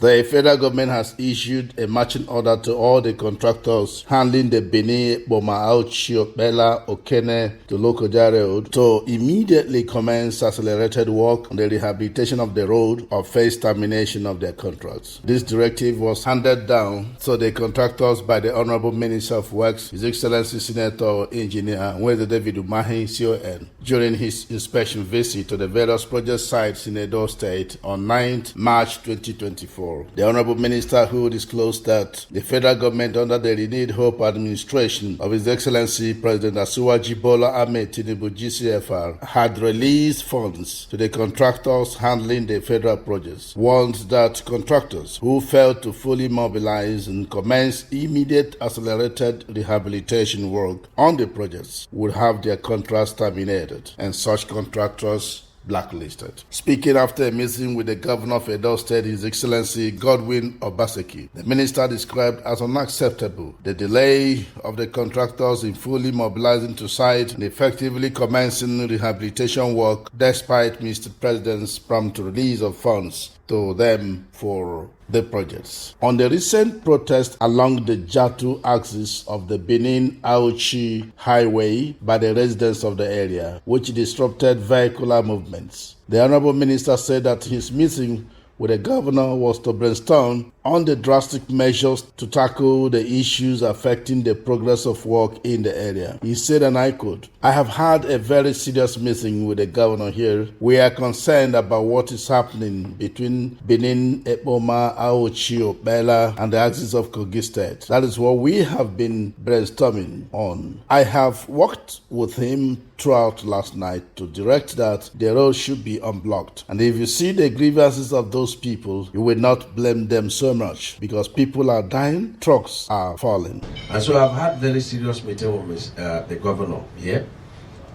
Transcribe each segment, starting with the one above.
The federal government has issued a marching order to all the contractors handling the Benin Boma-Auchi-Okpela Okene to Lokoja Road to immediately commence accelerated work on the rehabilitation of the road or face termination of their contracts. This directive was handed down to the contractors by the Honorable Minister of Works, His Excellency Senator Engineer Nweze Umahi, CON, during his inspection visit to the various project sites in Edo State on 9th March 2024. The Honorable Minister, who disclosed that the federal government under the renewed hope administration of His Excellency President Asuwaji Bola Ahmed Tinubu GCFR had released funds to the contractors handling the federal projects, warned that contractors who failed to fully mobilize and commence immediate accelerated rehabilitation work on the projects would have their contracts terminated and such contractors blacklisted. Speaking after a meeting with the governor of Edo State, His Excellency Godwin Obaseki, the minister described as unacceptable the delay of the contractors in fully mobilizing to site and effectively commencing rehabilitation work despite Mr. President's prompt release of funds to them for the projects. On the recent protest along the Jatu axis of the Benin-Auchi highway by the residents of the area, which disrupted vehicular movements, the Honorable Minister said that his meeting with the governor was to brainstorm on the drastic measures to tackle the issues affecting the progress of work in the area. He said, and I quote, "I have had a very serious meeting with the governor here. We are concerned about what is happening between Benin, Eboma, Auchi, Okpela, and the axis of Kogi State. That is what we have been brainstorming on. I have worked with him throughout last night to direct that the road should be unblocked. And if you see the grievances of those people, you will not blame them so much because people are dying, trucks are falling." And so I've had very serious meeting with the governor here.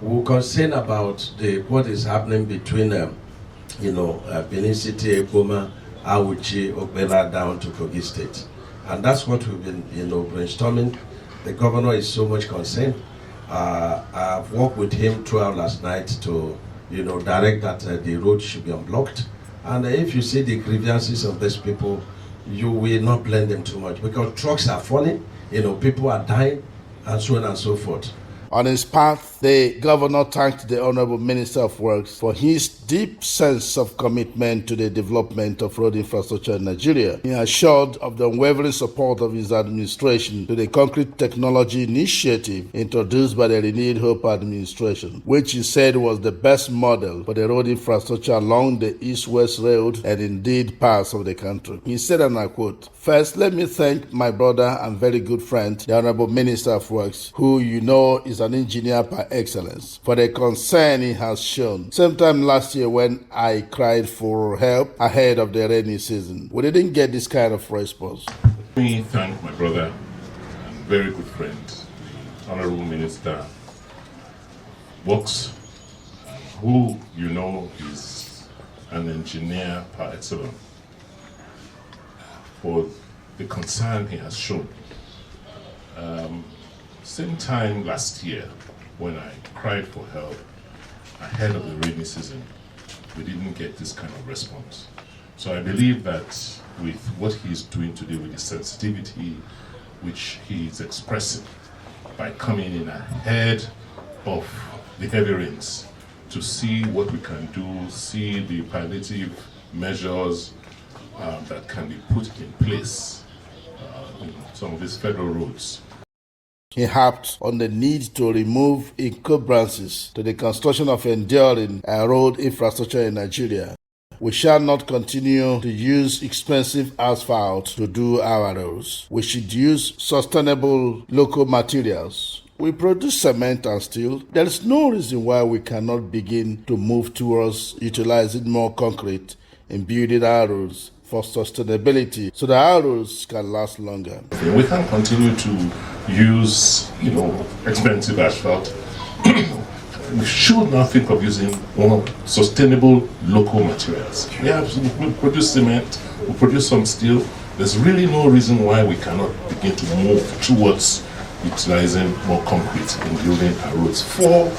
We're concerned about what is happening between Benin City, Eboma, Auchi, Okpela down to Kogi State. And that's what we've been brainstorming. The governor is so much concerned. I've worked with him throughout last night to direct that the road should be unblocked. And if you see the grievances of these people, you will not blame them too much because trucks are falling, people are dying, and so on and so forth. On his part, the governor thanked the Honorable Minister of Works for his deep sense of commitment to the development of road infrastructure in Nigeria. He assured of the unwavering support of his administration to the concrete technology initiative introduced by the Renewed Hope administration, which he said was the best model for the road infrastructure along the East-West Road and indeed parts of the country. He said, and I quote, "First, let me thank my brother and very good friend, the Honorable Minister of Works, who is an engineer by excellence, for the concern he has shown. Sometime last year when I cried for help ahead of the rainy season, we didn't get this kind of response." Let me thank my brother and very good friend, the Honorable Minister of Works, who is an engineer par excellence, for the concern he has shown. Same time last year, when I cried for help ahead of the rainy season, we didn't get this kind of response. So I believe that with what he's doing today, with the sensitivity which he is expressing by coming in ahead of the heavy rains to see what we can do, see the palliative measures that can be put in place in some of these federal roads. He harped on the need to remove encumbrances to the construction of enduring road infrastructure in Nigeria. We shall not continue to use expensive asphalt to do our roads. We should use sustainable local materials. We produce cement and steel. There is no reason why we cannot begin to move towards utilizing more concrete in building our roads for sustainability so that our roads can last longer. We can't continue to use, expensive asphalt. We should now think of using more sustainable local materials. We produce cement, we produce some steel. There's really no reason why we cannot begin to move towards utilizing more concrete in building our roads for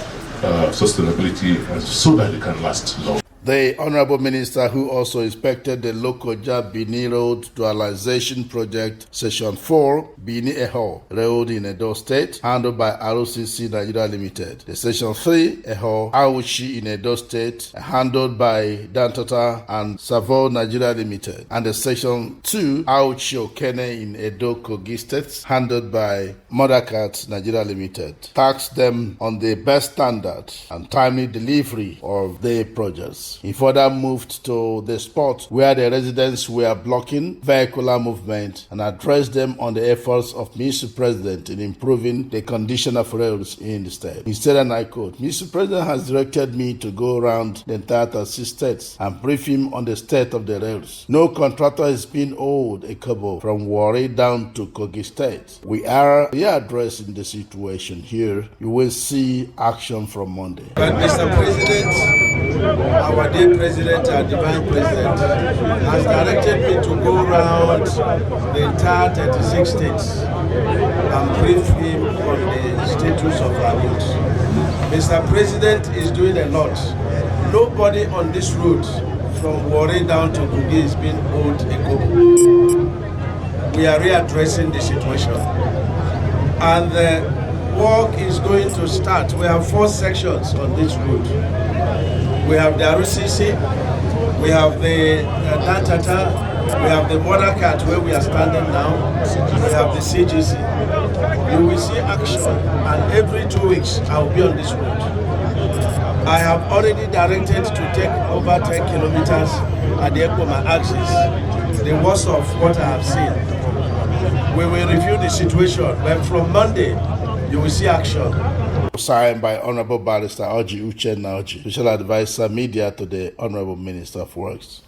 sustainability and so that they can last long. The Honorable Minister, who also inspected the Lokoja Bini Road Dualization Project, Section 4, Bini Eho Road in Edo State, handled by ROCC Nigeria Limited. The Section 3, Eho Auchi in Edo State, handled by Dantata and Savo Nigeria Limited. And the Section 2, Auchi Okene in Edo Kogi State, handled by Modakat Nigeria Limited. Taxed them on the best standard and timely delivery of the projects. He further moved to the spot where the residents were blocking vehicular movement and addressed them on the efforts of Mr. President in improving the condition of roads in the state. He said, and I quote, "Mr. President has directed me to go around the entire 36 states and brief him on the state of the roads. No contractor is being owed a kobo from Warri down to Kogi State. We are addressing the situation here. You will see action from Monday." But Mr. President, our dear President, our divine President, has directed me to go around the entire 36 states and brief him on the status of our roads. Mr. President is doing a lot. Nobody on this road from Warri down to Kogi is being owed a kobo. We are readdressing the situation. And the work is going to start. We have 4 sections on this road. We have the RCC, we have the Dantata, we have the Modakat where we are standing now, we have the CGC. You will see action, and every 2 weeks I will be on this road. I have already directed to take over 10 kilometers at the Ekoma axis, the worst of what I have seen. We will review the situation, but from Monday, you will see action. Signed by Honorable Barrister Oji Uchenna Oji, Special Advisor Media to the Honorable Minister of Works.